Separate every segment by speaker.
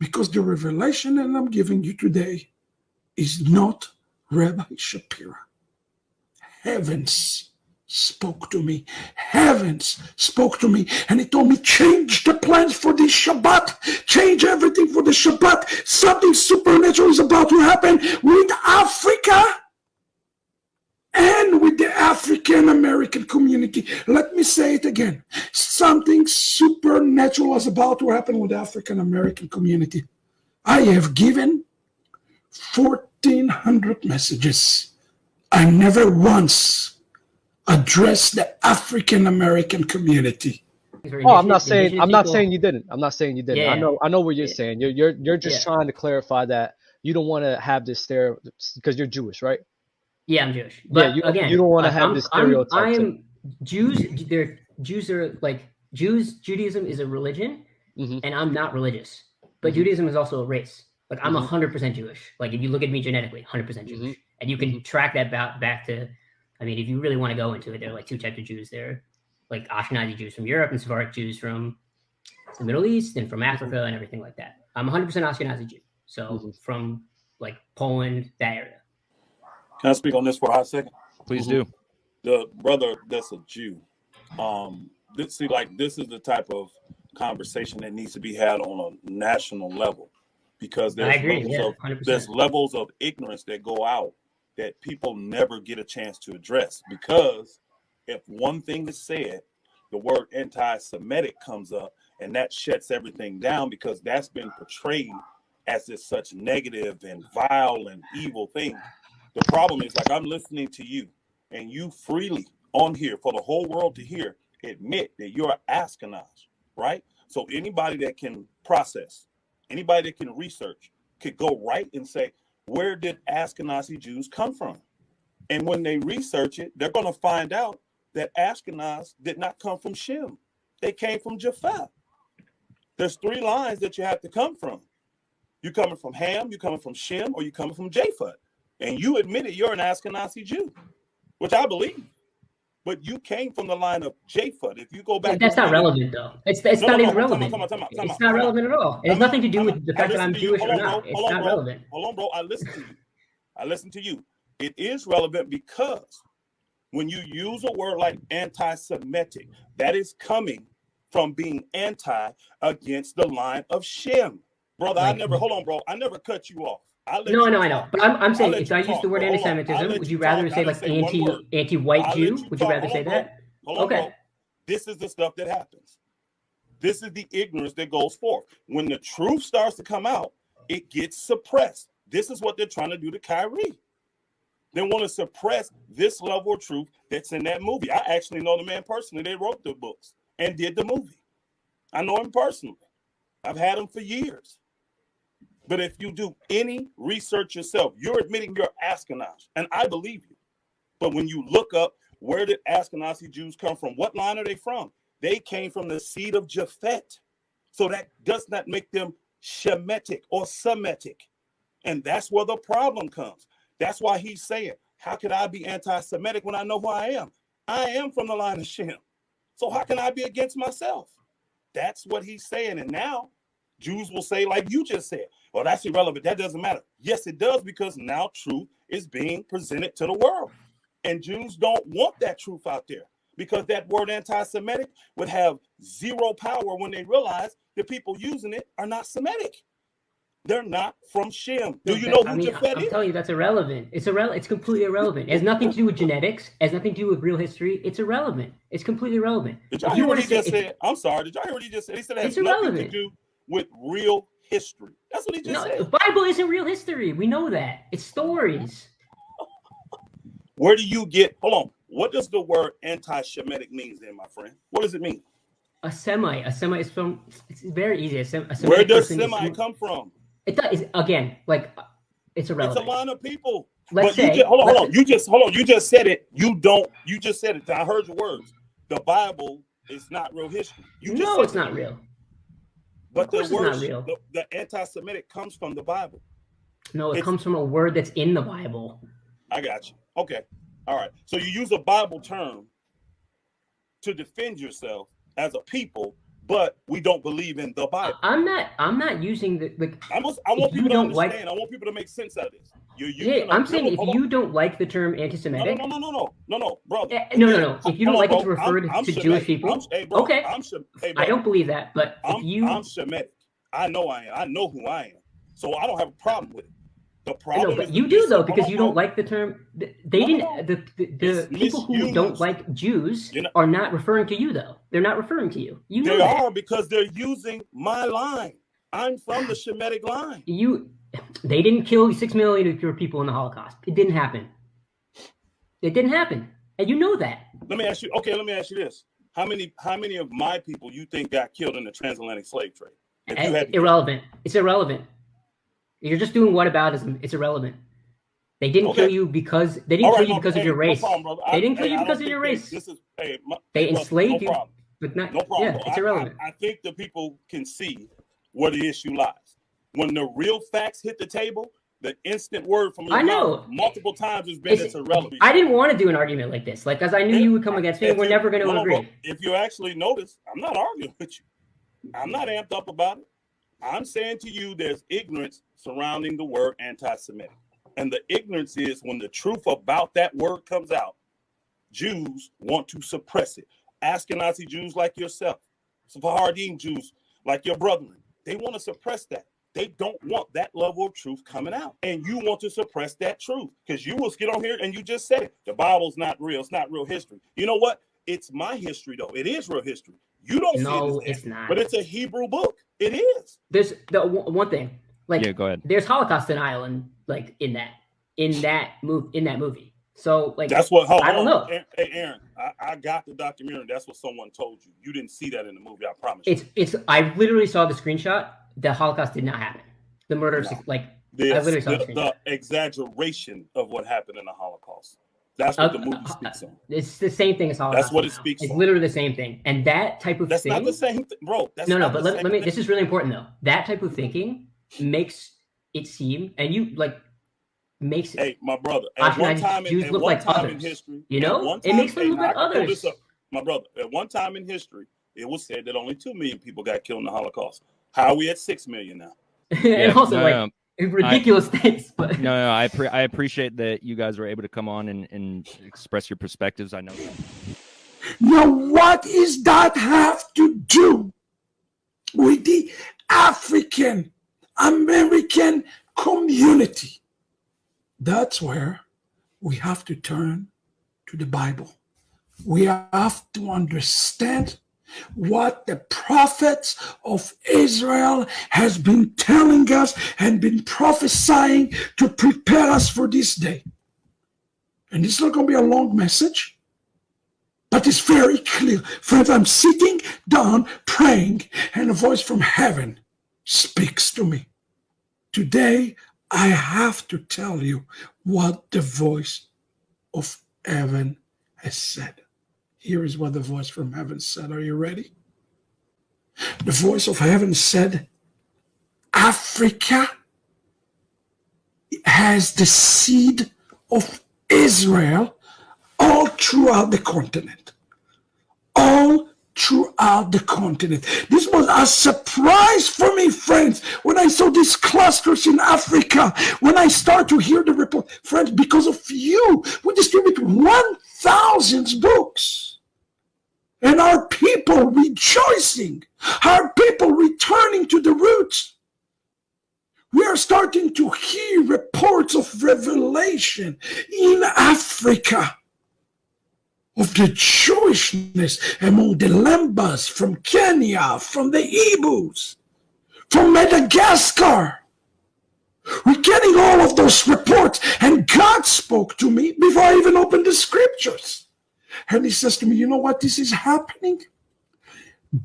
Speaker 1: because the revelation that I'm giving you today is not Rabbi Shapira. Heavens spoke to me. Heavens spoke to me, and he told me, change the plans for this Shabbat. Change everything for the Shabbat. Something supernatural is about to happen with Africa and with the African American community. Let me say it again. Something supernatural is about to happen with the African American community. I have given 1,400 messages. I never once addressed the African American community.
Speaker 2: Oh, I'm not saying you didn't.
Speaker 3: Yeah.
Speaker 2: I know what you're saying. You're just trying to clarify that you don't want to have this because you're Jewish, right?
Speaker 3: Yeah, I'm Jewish. But
Speaker 2: you
Speaker 3: again,
Speaker 2: don't want to have this stereotype.
Speaker 3: Jews are like Judaism is a religion, and I'm not religious. But Judaism is also a race. Like I'm 100% Jewish. Like if you look at me genetically, 100% Jewish, and you can track that back to. I mean, if you really want to go into it, there are like two types of Jews. There, like Ashkenazi Jews from Europe and Sephardic Jews from the Middle East and from Africa and everything like that. I'm 100% Ashkenazi Jew, so from like Poland, that area.
Speaker 4: Can I speak on this for a hot second?
Speaker 2: Please do.
Speaker 4: The brother that's a Jew, this is the type of conversation that needs to be had on a national level, because there's levels of ignorance that go out that people never get a chance to address. Because if one thing is said, the word anti-Semitic comes up, and that shuts everything down, because that's been portrayed as this such negative and vile and evil thing. The problem is, like, I'm listening to you, and you freely on here for the whole world to hear admit that you're Ashkenaz, right? So anybody that can process, anybody that can research, could go right and say, where did Ashkenazi Jews come from? And when they research it, they're going to find out that Ashkenaz did not come from Shem. They came from Japheth. There's three lines that you have to come from. You're coming from Ham, you're coming from Shem, or you're coming from Japheth. And you admitted you're an Ashkenazi Jew, which I believe. But you came from the line of Japheth. If you go back,
Speaker 3: that's not relevant, though. It's not even relevant. It's not relevant at all. It has nothing to do with the fact that I'm Jewish or not. It's not relevant.
Speaker 4: Hold on, bro. I listen to you. It is relevant because when you use a word like anti-Semitic, that is coming from being anti against the line of Shem. Brother, hold on, bro. I never cut you off.
Speaker 3: No, I know. But I'm saying, if I use the word anti-Semitism, would you rather say like anti-white Jew? Would you rather say that? Okay.
Speaker 4: Bro. This is the stuff that happens. This is the ignorance that goes forth. When the truth starts to come out, it gets suppressed. This is what they're trying to do to Kyrie. They want to suppress this level of truth that's in that movie. I actually know the man personally. They wrote the books and did the movie. I know him personally. I've had him for years. But if you do any research yourself, you're admitting you're Ashkenaz, and I believe you. But when you look up, where did Ashkenazi Jews come from? What line are they from? They came from the seed of Japheth. So that does not make them Shemitic or Semitic. And that's where the problem comes. That's why he's saying, how could I be anti-Semitic when I know who I am? I am from the line of Shem. So how can I be against myself? That's what he's saying. And now Jews will say, like you just said, well, that's irrelevant. That doesn't matter. Yes, it does, because now truth is being presented to the world. And Jews don't want that truth out there, because that word anti-Semitic would have zero power when they realize the people using it are not Semitic. They're not from Shem. Do you know who Japheth is?
Speaker 3: I'm telling you, that's irrelevant. It's completely irrelevant. It has nothing to do with genetics. It has nothing to do with real history. It's irrelevant. It's completely irrelevant.
Speaker 4: Did y'all hear what he just said? I'm sorry. Did y'all hear what he just said? He said it has nothing to do with real history. That's what he just said.
Speaker 3: The Bible isn't real history. We know that. It's stories.
Speaker 4: Where do you get, hold on, what does the word anti-Shemitic mean then, my friend? What does it mean?
Speaker 3: A Semite is from, it's very easy.
Speaker 4: Where does Semite come from?
Speaker 3: It does, again, like, it's irrelevant.
Speaker 4: It's a line of people.
Speaker 3: Let's say,
Speaker 4: hold on. You just said it. You just said it. I heard your words. The Bible is not real history.
Speaker 3: It's not real.
Speaker 4: But the word, the anti-Semitic comes from the Bible.
Speaker 3: No, it comes from a word that's in the Bible.
Speaker 4: I got you. Okay. All right. So you use a Bible term to defend yourself as a people, but we don't believe in the Bible.
Speaker 3: I'm not using the like.
Speaker 4: I want people to understand. I want people to make sense out of this.
Speaker 3: I'm saying if you don't like the term anti-Semitic,
Speaker 4: no, brother.
Speaker 3: No. If you don't like it to refer to Jewish people, okay. I don't believe that, but
Speaker 4: I'm Shemitic. I know I am. I know who I am. So I don't have a problem with it. The problem
Speaker 3: but you do though, because you don't like the term. The people who don't like Jews are not referring to you though. They're not referring to you.
Speaker 4: They are because they're using my line. I'm from the Shemitic line.
Speaker 3: They didn't kill 6 million of your people in the Holocaust. It didn't happen. It didn't happen, and you know that.
Speaker 4: Let me ask you this: How many of my people you think got killed in the transatlantic slave trade?
Speaker 3: Irrelevant. It's irrelevant. You're just doing whataboutism. It's irrelevant. They didn't kill you because of your race. They didn't kill you because of your race. They enslaved you. But not,
Speaker 4: no problem.
Speaker 3: Yeah, it's irrelevant.
Speaker 4: I think the people can see where the issue lies. When the real facts hit the table, the instant word from your mouth multiple times has been it's irrelevant.
Speaker 3: I didn't want to do an argument like this, because I knew you would come against me. We're never going to agree.
Speaker 4: If you actually notice, I'm not arguing with you. I'm not amped up about it. I'm saying to you, there's ignorance surrounding the word anti-Semitic. And the ignorance is when the truth about that word comes out, Jews want to suppress it. Ashkenazi Jews like yourself, Sephardim Jews like your brethren, they want to suppress that. They don't want that level of truth coming out. And you want to suppress that truth because you will get on here and you just said it. The Bible's not real. It's not real history. You know what? It's my history, though. It is real history. You don't see it as
Speaker 3: it's not.
Speaker 4: But it's a Hebrew book. It is.
Speaker 3: There's the one thing.
Speaker 2: Go ahead.
Speaker 3: There's Holocaust denial in that movie. So
Speaker 4: that's what.
Speaker 3: I don't know.
Speaker 4: Hey, Aaron, I got the documentary. That's what someone told you. You didn't see that in the movie. I promise.
Speaker 3: It's. I literally saw the screenshot. The Holocaust did not happen. The murder, I literally saw the
Speaker 4: exaggeration of what happened in the Holocaust. That's what the movie speaks on.
Speaker 3: It's the same thing as Holocaust.
Speaker 4: That's what it speaks on.
Speaker 3: It's literally the same thing. And that type of
Speaker 4: That's not the same thing, bro. But
Speaker 3: let me. This is really important though. That type of thinking makes it seem, and makes it.
Speaker 4: Hey, my brother. At one time in history,
Speaker 3: it makes them look like others.
Speaker 4: My brother. At one time in history, it was said that only 2 million people got killed in the Holocaust. How are we at 6 million now?
Speaker 3: And also, ridiculous things. But
Speaker 2: I appreciate that you guys were able to come on and express your perspectives. I know that.
Speaker 1: Now, what does that have to do with the African American community? That's where we have to turn to the Bible. We have to understand what the prophets of Israel has been telling us and been prophesying to prepare us for this day. And it's not going to be a long message, but it's very clear. Friends, I'm sitting down praying, and a voice from heaven speaks to me. Today, I have to tell you what the voice of heaven has said. Here is what the voice from heaven said. Are you ready? The voice of heaven said, Africa has the seed of Israel all throughout the continent. All throughout the continent. This was a surprise for me, friends, when I saw these clusters in Africa, when I start to hear the report. Friends, because of you, we distribute 1,000 books. And our people rejoicing, our people returning to the roots. We are starting to hear reports of revelation in Africa of the Jewishness among the Lembas from Kenya, from the Igbos, from Madagascar. We're getting all of those reports, and God spoke to me before I even opened the scriptures. And he says to me, you know what this is happening?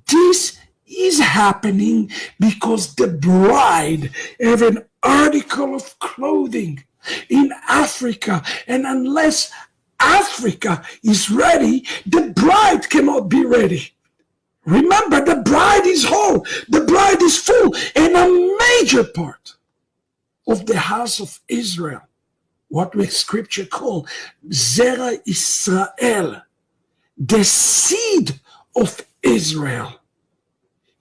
Speaker 1: This is happening because the bride have an article of clothing in Africa. And unless Africa is ready, the bride cannot be ready. Remember, the bride is whole. The bride is full. And a major part of the house of Israel, what we scripture call Zera Israel, the seed of Israel,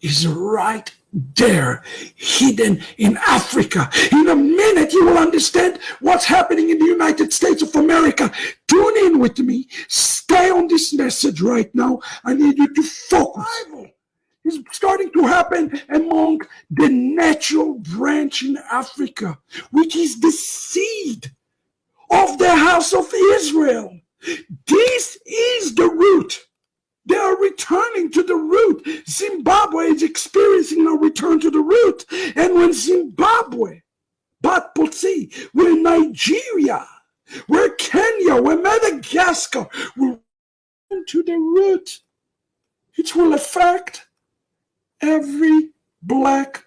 Speaker 1: is right there, hidden in Africa. In a minute, you will understand what's happening in the United States of America. Tune in with me. Stay on this message right now. I need you to focus. It's starting to happen among the natural branch in Africa, which is the seed of the house of Israel. This is the root. They are returning to the root. Zimbabwe is experiencing a return to the root. And when Zimbabwe, Batputsi, where Nigeria, where Kenya, where Madagascar will return to the root, it will affect every black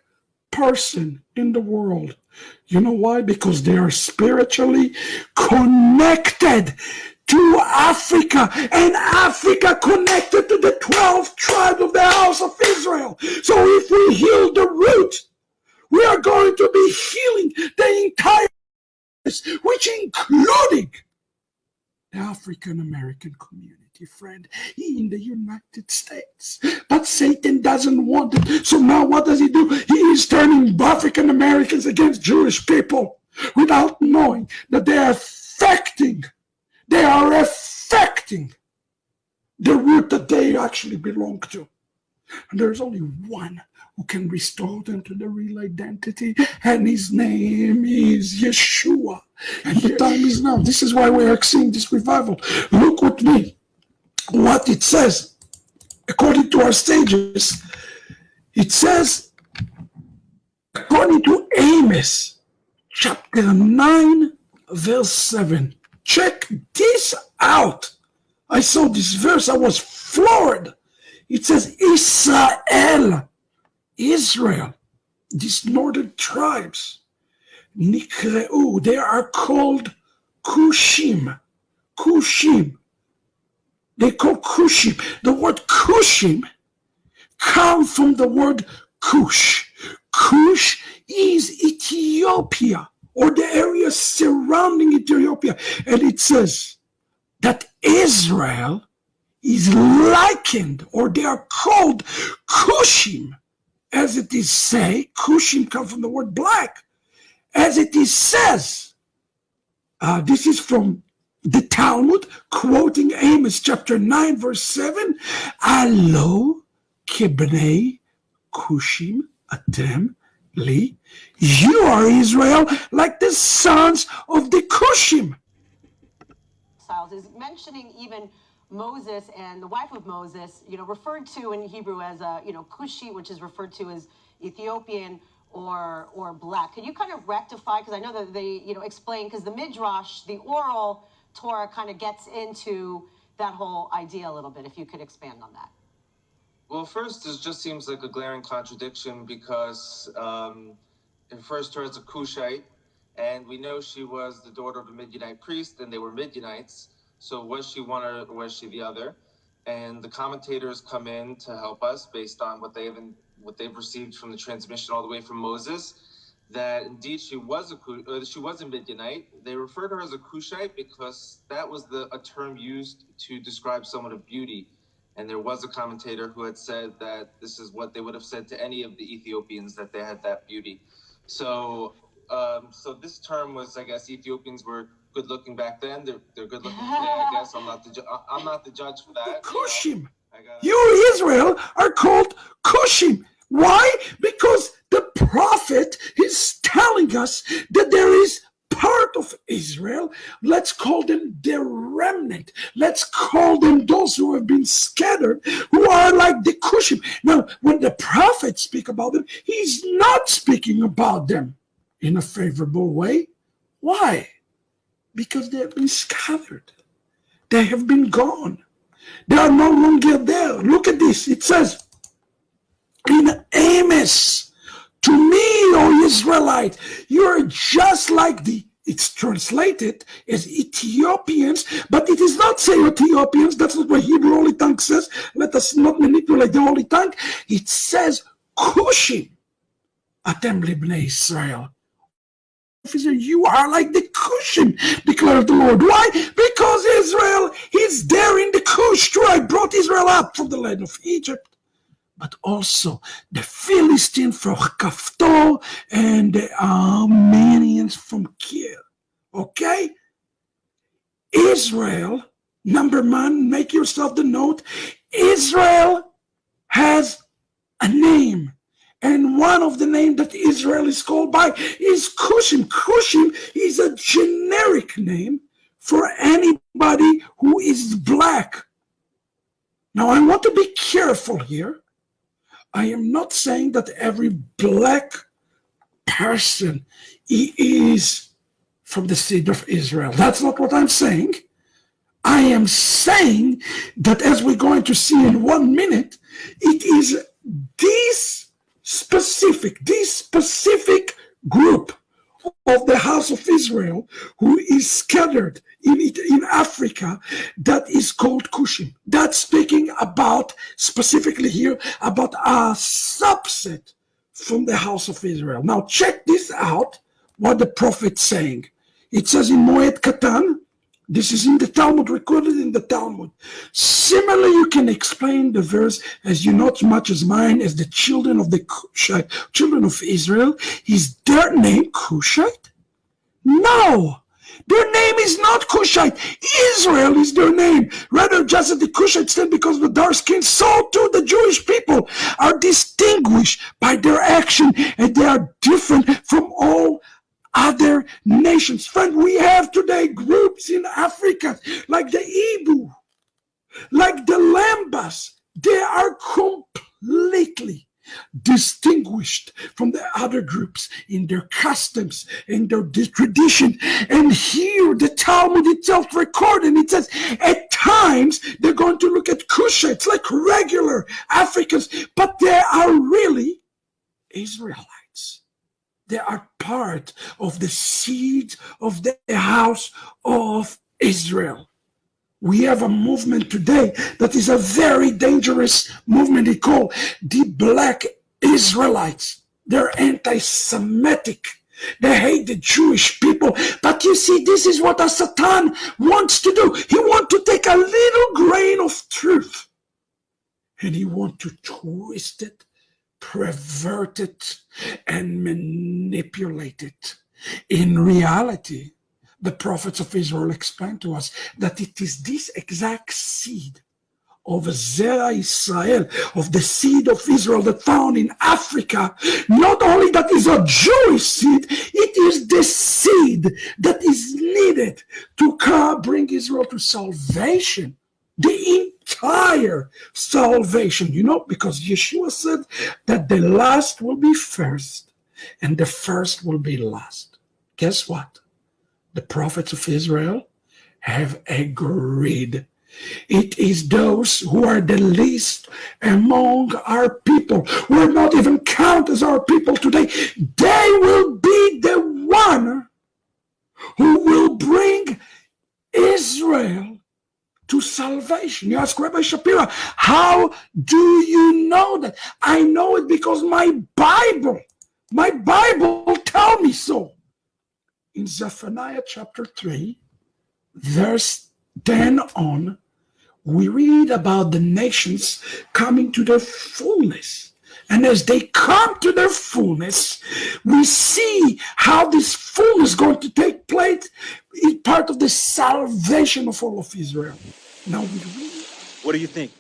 Speaker 1: person in the world. You know why? Because they are spiritually connected to Africa, and Africa connected to the 12 tribes of the house of Israel. So if we heal the root, we are going to be healing the entire, which including the African American community, friend, in the United States. But Satan doesn't want it. So now what does he do? He is turning African Americans against Jewish people without knowing that they are affecting the root that they actually belong to. And there's only one who can restore them to the real identity, and his name is Yeshua. And the time is now. This is why we are seeing this revival. Look with me what it says. According to our sages, it says, according to Amos, chapter 9, verse 7. Check this out. I saw this verse. I was floored. It says, Israel, these northern tribes, Nikreu, they are called Kushim. Kushim. They call Kushim. The word Kushim comes from the word Kush. Kush is Ethiopia, or the area surrounding Ethiopia. And it says that Israel is likened, or they are called Kushim, as it is say. Kushim comes from the word black. As it is says, this is from the Talmud, quoting Amos chapter 9, verse 7, Alo kibnei Kushim atem li. You are Israel like the sons of the Kushim.
Speaker 5: Is mentioning even Moses and the wife of Moses, referred to in Hebrew as Cushi, which is referred to as Ethiopian or black. Can you kind of rectify, because I know that they explain, because the Midrash, the oral Torah, kind of gets into that whole idea a little bit, if you could expand on that.
Speaker 6: Well, first, it just seems like a glaring contradiction, because it refers to her as a Cushite, and we know she was the daughter of a Midianite priest, and they were Midianites. So was she one or was she the other? And the commentators come in to help us based on what they've received from the transmission all the way from Moses, that indeed she was a Midianite. They refer to her as a Cushite because that was a term used to describe someone of beauty. And there was a commentator who had said that this is what they would have said to any of the Ethiopians, that they had that beauty. So this term was, I guess, Ethiopians were good looking back then. They're good looking today, I guess. I'm not the judge for that.
Speaker 1: Kushim. You Israel are called Kushim. Why? Because the prophet is telling us that there is part of Israel, let's call them the remnant. Let's call them those who have been scattered, who are like the Kushim. Now, when the prophets speak about them, he's not speaking about them in a favorable way. Why? Because they have been scattered. They have been gone. They are no longer there. Look at this. It says in Amos, to me, O Israelite, you are just like it's translated as Ethiopians, but it is not say Ethiopians. That's not what Hebrew Holy Tongue says. Let us not manipulate the Holy Tongue. It says Kushim, atem libnei Israel. You are like the Kushim, declares the Lord. Why? Because Israel is there in the Kush tribe, brought Israel out from the land of Egypt. but also the Philistine from Kaftor and the Armenians from Kiev. Okay? Israel, number one, make yourself the note. Israel has a name. And one of the names that Israel is called by is Cushim. Cushim is a generic name for anybody who is black. Now, I want to be careful here. I am not saying that every black person is from the seed of Israel. That's not what I'm saying. I am saying that, as we're going to see in 1 minute, it is this specific group of the house of Israel who is scattered in Africa that is called Cushim. That's speaking about, specifically here, about a subset from the house of Israel. Now check this out, what the prophet's saying. It says in Moed Katan, this is in the Talmud, recorded in the Talmud. Similarly, you can explain the verse as you not much as mine as the children of the Cushite, children of Israel. Is their name Cushite? No, their name is not Cushite. Israel is their name. Rather, just as the Cushites stand because of the dark skin, so too the Jewish people are distinguished by their action, and they are different from all other nations. Friend, we have today groups in Africa like the Ibu, like the Lambas. They are completely distinguished from the other groups in their customs, in their tradition. And here the Talmud itself recorded, and it says at times they're going to look at Cushites like regular Africans, but they are really Israelites. They are part of the seed of the house of Israel. We have a movement today that is a very dangerous movement. They call the Black Israelites. They're anti-Semitic. They hate the Jewish people. But you see, this is what a Satan wants to do. He wants to take a little grain of truth and he wants to twist it, pervert it, and manipulate it. In reality, the prophets of Israel explained to us that it is this exact seed of Zera Israel, of the seed of Israel that found in Africa. Not only that is a Jewish seed, it is the seed that is needed to bring Israel to salvation. The entire salvation, because Yeshua said that the last will be first and the first will be last. Guess what? The prophets of Israel have agreed. It is those who are the least among our people, who are not even counted as our people today. They will be the one who will bring Israel to salvation. You ask Rabbi Shapira, how do you know that? I know it because my Bible tell me so. In Zephaniah chapter 3, verse 10 on, we read about the nations coming to their fullness. And as they come to their fullness, we see how this fullness is going to take place in part of the salvation of all of Israel. Now we read.
Speaker 7: What do you think?